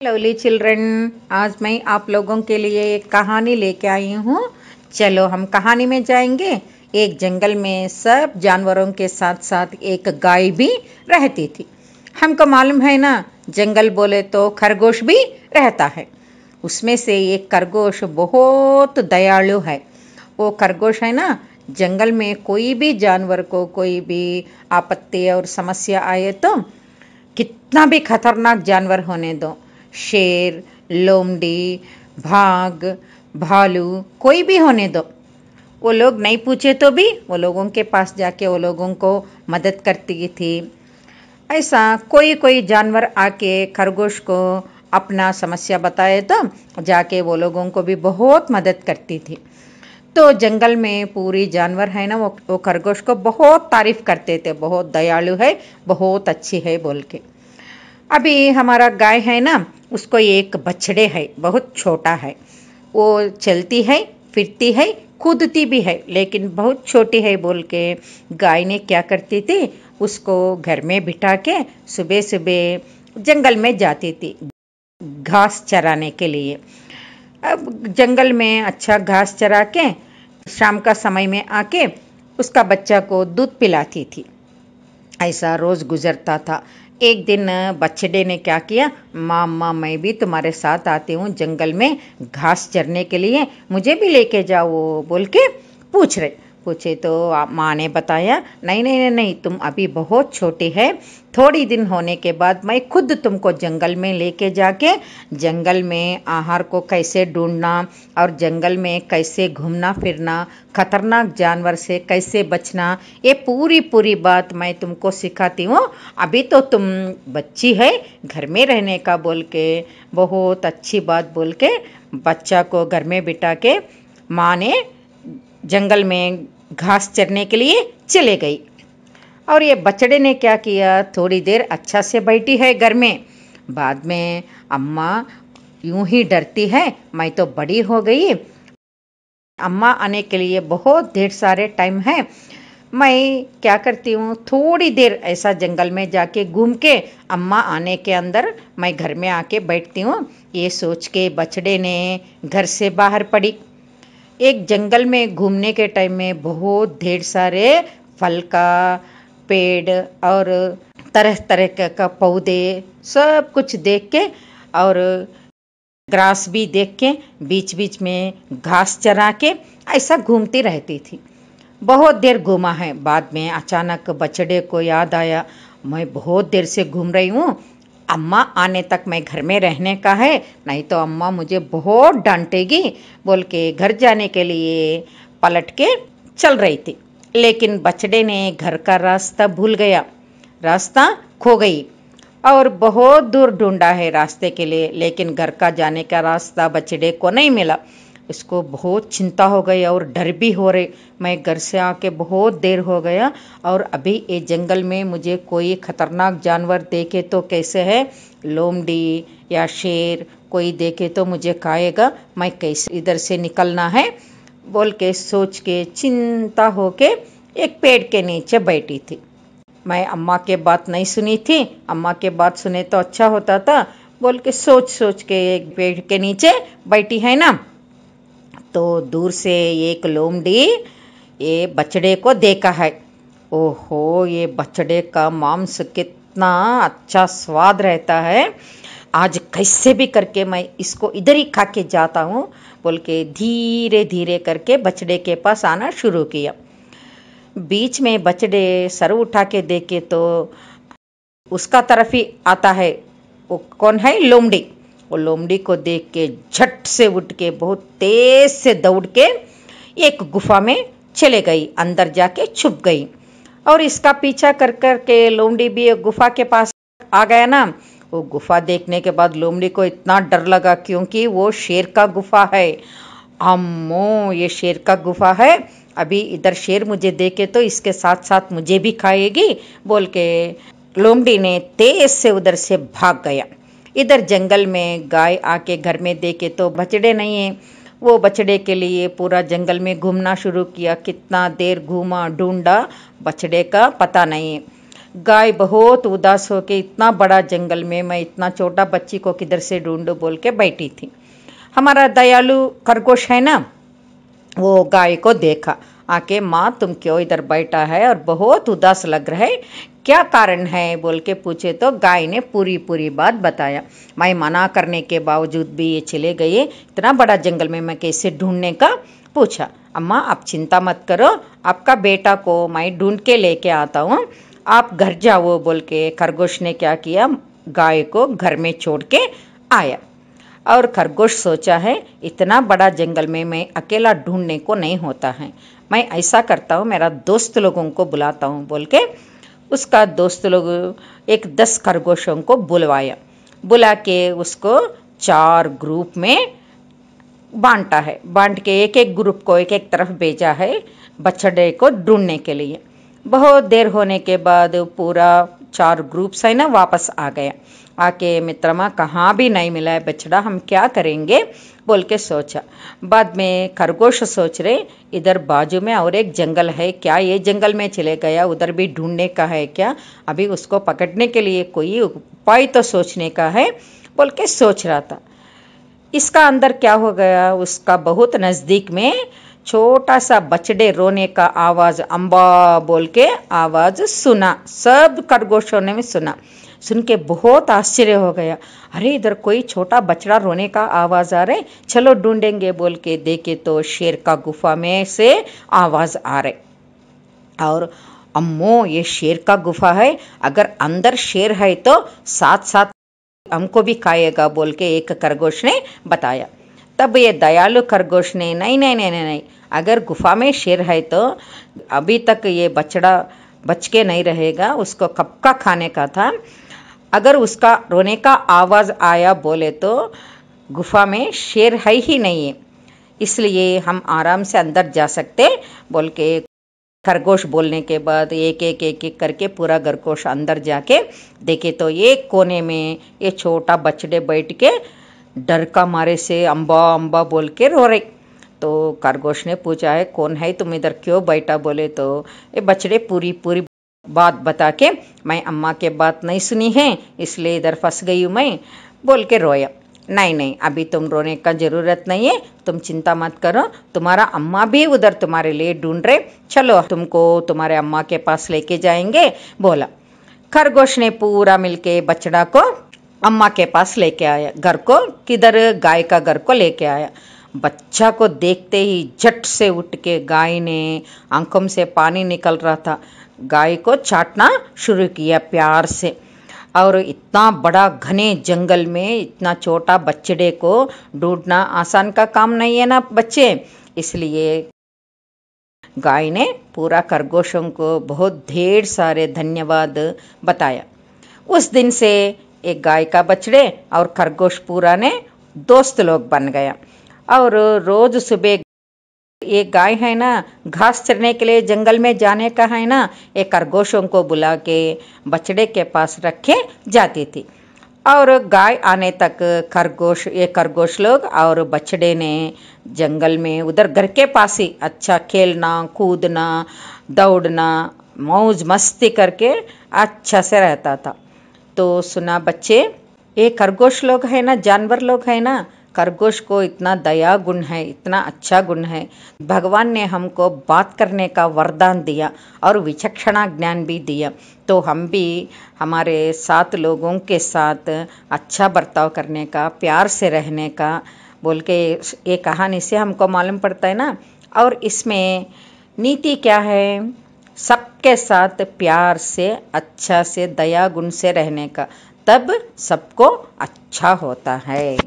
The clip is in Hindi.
लवली चिल्ड्रन, आज मैं आप लोगों के लिए एक कहानी लेके आई हूँ। चलो हम कहानी में जाएंगे। एक जंगल में सब जानवरों के साथ साथ एक गाय भी रहती थी। हमको मालूम है ना, जंगल बोले तो खरगोश भी रहता है। उसमें से एक खरगोश बहुत दयालु है। वो खरगोश है ना, जंगल में कोई भी जानवर को कोई भी आपत्ति और समस्या आए तो कितना भी खतरनाक जानवर होने दो, शेर, लोमड़ी, भाग, भालू, कोई भी होने दो, वो लोग नहीं पूछे तो भी वो लोगों के पास जाके वो लोगों को मदद करती थी। ऐसा कोई कोई जानवर आके खरगोश को अपना समस्या बताए तो जाके वो लोगों को भी बहुत मदद करती थी। तो जंगल में पूरी जानवर है ना, वो खरगोश को बहुत तारीफ करते थे, बहुत दयालु है, बहुत अच्छी है बोल के। अभी हमारा गाय है ना, उसको एक बछड़े है, बहुत छोटा है। वो चलती है, फिरती है, कूदती भी है, लेकिन बहुत छोटी है बोल के गाय ने क्या करती थी, उसको घर में बिठा के सुबह सुबह जंगल में जाती थी घास चराने के लिए। अब जंगल में अच्छा घास चरा के शाम का समय में आके उसका बच्चा को दूध पिलाती थी। ऐसा रोज गुजरता था। एक दिन बछड़े ने क्या किया, माँ मैं भी तुम्हारे साथ आती हूँ जंगल में घास चरने के लिए, मुझे भी लेके जाओ बोल के पूछे तो माँ ने बताया, नहीं नहीं नहीं नहीं, तुम अभी बहुत छोटी है, थोड़ी दिन होने के बाद मैं खुद तुमको जंगल में लेके जाके जंगल में आहार को कैसे ढूंढना और जंगल में कैसे घूमना फिरना, खतरनाक जानवर से कैसे बचना, ये पूरी बात मैं तुमको सिखाती हूँ। अभी तो तुम बच्ची है, घर में रहने का बोल के बहुत अच्छी बात बोल के बच्चा को घर में बिठा के माँ ने जंगल में घास चरने के लिए चले गई। और ये बछड़े ने क्या किया, थोड़ी देर अच्छा से बैठी है घर में, बाद में अम्मा यूं ही डरती है, मैं तो बड़ी हो गई, अम्मा आने के लिए बहुत ढेर सारे टाइम है, मैं क्या करती हूँ थोड़ी देर ऐसा जंगल में जाके घूम के अम्मा आने के अंदर मैं घर में आके बैठती हूँ। ये सोच के बछड़े ने घर से बाहर पड़ी। एक जंगल में घूमने के टाइम में बहुत ढेर सारे फल का पेड़ और तरह तरह का पौधे सब कुछ देख के और ग्रास भी देख के बीच बीच में घास चरा के ऐसा घूमती रहती थी। बहुत देर घूमा है, बाद में अचानक बछड़े को याद आया, मैं बहुत देर से घूम रही हूँ, अम्मा आने तक मैं घर में रहने का है, नहीं तो अम्मा मुझे बहुत डांटेगी बोल के घर जाने के लिए पलट के चल रही थी। लेकिन बछड़े ने घर का रास्ता भूल गया, रास्ता खो गई और बहुत दूर ढूंढा है रास्ते के लिए, लेकिन घर का जाने का रास्ता बछड़े को नहीं मिला। इसको बहुत चिंता हो गई और डर भी हो रही, मैं घर से आके बहुत देर हो गया और अभी ये जंगल में मुझे कोई खतरनाक जानवर देखे तो कैसे है, लोमड़ी या शेर कोई देखे तो मुझे खाएगा, मैं कैसे इधर से निकलना है बोल के सोच के चिंता हो के एक पेड़ के नीचे बैठी थी। मैं अम्मा के बात नहीं सुनी थी, अम्मा के बात सुने तो अच्छा होता था बोल के सोच के एक पेड़ के नीचे बैठी है ना, तो दूर से एक लोमड़ी ये बछड़े को देखा है। ओहो, ये बछड़े का मांस कितना अच्छा स्वाद रहता है, आज कैसे भी करके मैं इसको इधर ही खा के जाता हूँ बोल के धीरे धीरे करके बछड़े के पास आना शुरू किया। बीच में बछड़े सर उठा के देखे तो उसका तरफ ही आता है, वो कौन है, लोमड़ी। वो लोमड़ी को देख के झट से उठ के बहुत तेज से दौड़ के एक गुफा में चले गई, अंदर जाके छुप गई। और इसका पीछा कर कर के लोमड़ी भी एक गुफा के पास आ गया ना। वो गुफा देखने के बाद लोमड़ी को इतना डर लगा, क्योंकि वो शेर का गुफा है। अम्मो, ये शेर का गुफा है, अभी इधर शेर मुझे देखे तो इसके साथ साथ मुझे भी खाएगी बोल के लोमड़ी ने तेज से उधर से भाग गया। इधर जंगल में गाय आके घर में देखे तो बछड़े नहीं है, वो बछड़े के लिए पूरा जंगल में घूमना शुरू किया। कितना देर घूमा, ढूंढा, बछड़े का पता नहीं है। गाय बहुत उदास होके इतना बड़ा जंगल में मैं इतना छोटा बच्ची को किधर से ढूंढूं बोल के बैठी थी। हमारा दयालु खरगोश है ना, वो गाय को देखा, आके माँ तुम क्यों इधर बैठा है और बहुत उदास लग रहा है, क्या कारण है बोल के पूछे तो गाय ने पूरी पूरी बात बताया। मैं मना करने के बावजूद भी ये चले गए, इतना बड़ा जंगल में मैं कैसे ढूंढने का पूछा। अम्मा आप चिंता मत करो, आपका बेटा को मैं ढूंढ के लेके आता हूँ, आप घर जाओ बोल के खरगोश ने क्या किया, गाय को घर में छोड़ के आया। और खरगोश सोचा है इतना बड़ा जंगल में मैं अकेला ढूंढने को नहीं होता है, मैं ऐसा करता हूँ मेरा दोस्त लोगों को बुलाता हूँ बोल के उसका दोस्त लोग एक 10 खरगोशों को बुलवाया। बुला के उसको 4 ग्रुप में बांटा है, बांट के एक एक ग्रुप को एक एक तरफ भेजा है बछड़े को ढूंढने के लिए। बहुत देर होने के बाद पूरा 4 ग्रुप्स है ना वापस आ गया। आके मित्रमा कहाँ भी नहीं मिला है बछड़ा, हम क्या करेंगे बोल के सोचा। बाद में खरगोश सोच रहे इधर बाजू में और एक जंगल है, क्या ये जंगल में चले गया, उधर भी ढूंढने का है क्या, अभी उसको पकड़ने के लिए कोई उपाय तो सोचने का है बोल के सोच रहा था। इसका अंदर क्या हो गया, उसका बहुत नजदीक में छोटा सा बछड़े रोने का आवाज अम्बा बोल के आवाज सुना। सब खरगोशों ने भी सुना। सुन के बहुत आश्चर्य हो गया, अरे इधर कोई छोटा बछड़ा रोने का आवाज आ रहा है, चलो ढूंढेंगे बोल के देखे तो शेर का गुफा में से आवाज आ रहे। और अम्मो ये शेर का गुफा है, अगर अंदर शेर है तो साथ साथ हमको भी खाएगा बोल के एक खरगोश ने बताया। तब ये दयालु खरगोश ने नहीं नहीं नहीं नहीं, नहीं। अगर गुफा में शेर है तो अभी तक ये बछड़ा बच के नहीं रहेगा, उसको कब का खाने का था। अगर उसका रोने का आवाज आया बोले तो गुफा में शेर है ही नहीं है, इसलिए हम आराम से अंदर जा सकते बोल के खरगोश बोलने के बाद एक एक एक एक करके पूरा खरगोश अंदर जाके देखे तो एक कोने में ये छोटा बछड़े बैठ के डर का मारे से अम्बा अम्बा बोल के रो रहे। तो खरगोश ने पूछा है कौन है तुम इधर क्यों बैठा, बोले तो ये बछड़े पूरी पूरी बात बता के मैं अम्मा के बात नहीं सुनी है इसलिए इधर फंस गई हूँ मैं बोल के रोया। नहीं नहीं अभी तुम रोने का जरूरत नहीं है, तुम चिंता मत करो, तुम्हारा अम्मा भी उधर तुम्हारे लिए ढूंढ रहे, चलो तुमको तुम्हारे अम्मा के पास लेके जाएंगे बोला। खरगोश ने पूरा मिलके बछड़ा को अम्मा के पास लेके आया, घर को किधर गाय का घर को लेके आया। बच्चा को देखते ही झट से उठ के गाय ने आंखों से पानी निकल रहा था, गाय को चाटना शुरू किया प्यार से। और इतना बड़ा घने जंगल में इतना छोटा बछड़े को ढूंढना आसान का काम नहीं है ना बच्चे, इसलिए गाय ने पूरा खरगोशों को बहुत ढेर सारे धन्यवाद बताया। उस दिन से एक गाय का बछड़े और खरगोश पूरा ने दोस्त लोग बन गया। और रोज सुबह एक गाय है ना घास चरने के लिए जंगल में जाने का है ना, एक खरगोशों को बुला के बछड़े के पास रखे जाती थी। और गाय आने तक खरगोश लोग और बछड़े ने जंगल में उधर घर के पास ही अच्छा खेलना कूदना दौड़ना मौज मस्ती करके अच्छा से रहता था। तो सुना बच्चे, ये खरगोश लोग है ना, जानवर लोग है ना, खरगोश को इतना दया गुण है, इतना अच्छा गुण है, भगवान ने हमको बात करने का वरदान दिया और विचक्षणा ज्ञान भी दिया, तो हम भी हमारे साथ लोगों के साथ अच्छा बर्ताव करने का, प्यार से रहने का बोल के ये कहानी से हमको मालूम पड़ता है ना। और इसमें नीति क्या है, सबके साथ प्यार से अच्छा से दया गुण से रहने का, तब सबको अच्छा होता है।